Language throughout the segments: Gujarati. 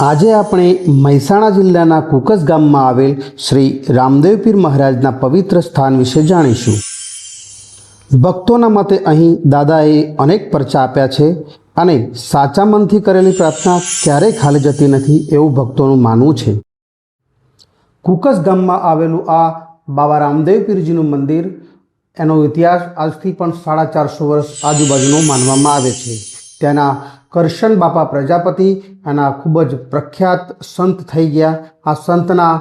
આજે આપણે મહેસાણા જિલ્લાના કુકસ ગામમાં આવેલ શ્રી રામદેવ પીર મહારાજના પવિત્ર સ્થાન વિશે જાણીશું। ભક્તોના મતે અહીં દાદાએ અનેક પરચા આપ્યા છે અને સાચા મનથી કરેલી પ્રાર્થના ક્યારેય ખાલી જતી નથી એવું ભક્તોનું માનવું છે। કુકસ ગામમાં આવેલું આ બાબા રામદેવ પીરજીનું મંદિર એનો ઇતિહાસ આજથી પણ 450 વર્ષ આજુબાજુનો માનવામાં આવે છે। ત્યાંના કરશન બાપા પ્રજાપતિ એના ખૂબ જ પ્રખ્યાત સંત થઈ ગયા। આ સંતના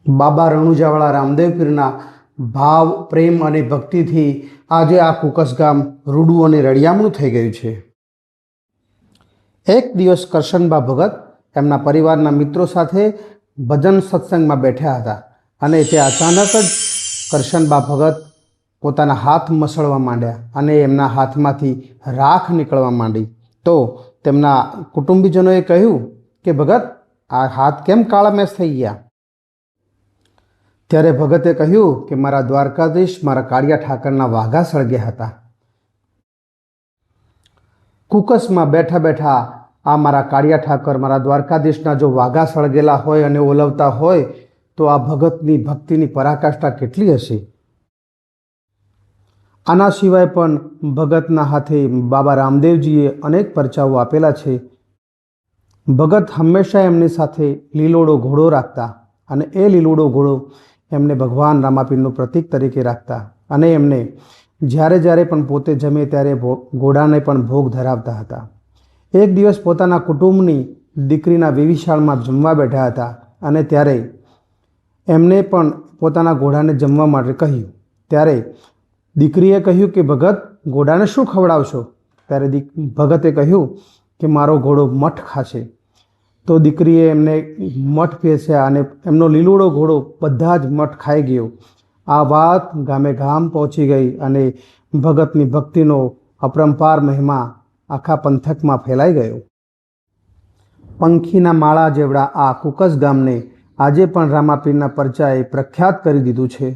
બાબા રણુજાવાળા રામદેવ પીરના ભાવ પ્રેમ અને ભક્તિથી આજે આ કુકસ ગામ રૂડું અને રળિયામણું થઈ ગયું છે। એક દિવસ કરશનબા ભગત એમના પરિવારના મિત્રો સાથે ભજન સત્સંગમાં બેઠા હતા અને તે અચાનક જ કરશનબા ભગત પોતાના હાથ મસળવા માંડ્યા અને એમના હાથમાંથી રાખ નીકળવા માંડી। તો તેમના કુટુંબીજનોએ કહ્યું કે ભગત આ હાથ કેમ કાળામેસ થઈ ગયા? ત્યારે ભગતે કહ્યું કે મારા દ્વારકાધીશ મારા કાળિયા ઠાકરના વાઘા સળગ્યા હતા। કુકસમાં બેઠા બેઠા આ મારા કાળિયા ઠાકર મારા દ્વારકાધીશના જો વાઘા સળગેલા હોય અને ઓલવતા હોય તો આ ભગતની ભક્તિની પરાકાષ્ઠા કેટલી હશે। આના સિવાય પણ ભગતના હાથે બાબા રામદેવજીએ અનેક પરચાઓ આપેલા છે। ભગત હંમેશા એમની સાથે લીલોડો ઘોડો રાખતા અને એ લીલોડો ઘોડો એમને ભગવાન રામાપીરનું પ્રતીક તરીકે રાખતા અને એમને જ્યારે જ્યારે પણ પોતે જમે ત્યારે ઘોડાને પણ ભોગ ધરાવતા હતા। એક દિવસ પોતાના કુટુંબની દીકરીના વિવિશાળમાં જમવા બેઠા હતા અને ત્યારે એમને પણ પોતાના ઘોડાને જમવા માટે કહ્યું। ત્યારે દીકરીએ કહ્યું કે ભગત ઘોડાને શું ખવડાવશો? ત્યારે ભગતે કહ્યું કે મારો ઘોડો મઠ ખાશે। તો દીકરીએ એમને મઠ પીરસ્યા અને એમનો લીલોડો ઘોડો બધા જ મઠ ખાઈ ગયો। આ વાત ગામે ગામ પહોંચી ગઈ અને ભગતની ભક્તિનો અપરંપાર મહિમા આખા પંથકમાં ફેલાઈ ગયો। પંખીના માળા જેવડા આ કુકસ ગામને આજે પણ રામાપીરના પરચાએ પ્રખ્યાત કરી દીધું છે।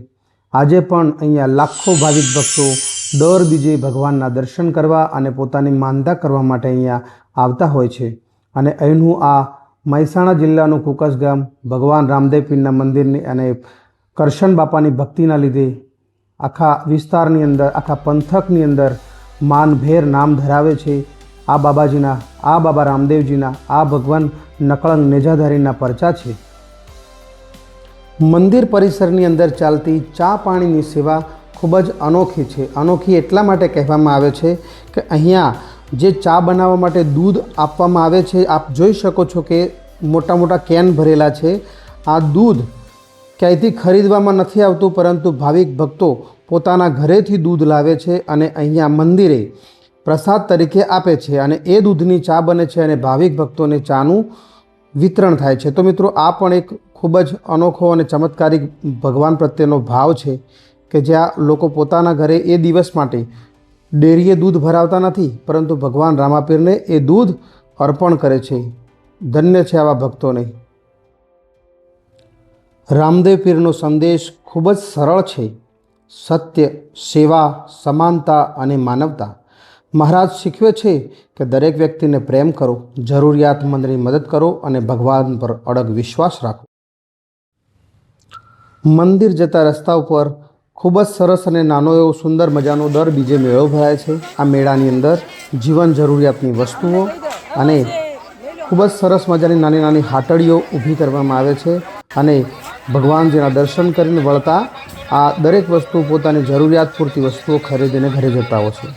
આજે પણ અહીંયા લાખો ભાવિક ભક્તો દર બીજે ભગવાનના દર્શન કરવા અને પોતાની માનતા કરવા માટે અહીંયા આવતા હોય છે અને અહીંનું આ મહેસાણા જિલ્લાનું કુકસ ગામ ભગવાન રામદેવ પીરના મંદિરની અને કરશન બાપાની ભક્તિના લીધે આખા વિસ્તારની અંદર આખા પંથકની અંદર માનભેર નામ ધરાવે છે। આ બાબાજીના આ બાબા રામદેવજીના આ ભગવાન નકળંગ નેજાધારીના પરચા છે। મંદિર પરિસરની અંદર ચાલતી ચા પાણીની સેવા ખૂબ જ અનોખી છે। અનોખી એટલા માટે કહેવામાં આવે છે કે અહીંયા જે ચા બનાવવા માટે દૂધ આપવામાં આવે છે, આપ જોઈ શકો છો કે મોટા મોટા કેન ભરેલા છે। આ દૂધ ક્યાંયથી ખરીદવામાં નથી આવતું, પરંતુ ભાવિક ભક્તો પોતાના ઘરેથી દૂધ લાવે છે અને અહીંયા મંદિરે પ્રસાદ તરીકે આપે છે અને એ દૂધની ચા બને છે અને ભાવિક ભક્તોને ચાનું વિતરણ થાય છે। તો મિત્રો આ પણ એક ખૂબ જ અનોખો અને ચમત્કારિક ભગવાન પ્રત્યેનો ભાવ છે કે જ્યાં લોકો પોતાના ઘરે એ દિવસ માટે ડેરીએ દૂધ ભરાવતા નથી, પરંતુ ભગવાન રામાપીરને એ દૂધ અર્પણ કરે છે। ધન્ય છે આવા ભક્તોને। રામદેવ પીરનો સંદેશ ખૂબ જ સરળ છે: સત્ય, સેવા, સમાનતા અને માનવતા। મહારાજ શીખવે છે કે દરેક વ્યક્તિને પ્રેમ કરો, જરૂરિયાતમંદની મદદ કરો અને ભગવાન પર અડગ વિશ્વાસ રાખો। મંદિર જતા રસ્તા ઉપર ખૂબ જ સરસ અને નાનો એવો સુંદર મજાનો દર બીજે મેળો ભરાય છે। આ મેળાની અંદર જીવન જરૂરિયાતની વસ્તુઓ અને ખૂબ જ સરસ મજાની નાની નાની હાટડીઓ ઊભી કરવામાં આવે છે અને ભગવાનજીના દર્શન કરીને વળતા આ દરેક વસ્તુ પોતાની જરૂરિયાત પૂરતી વસ્તુઓ ખરીદીને ઘરે જતા હોય છે।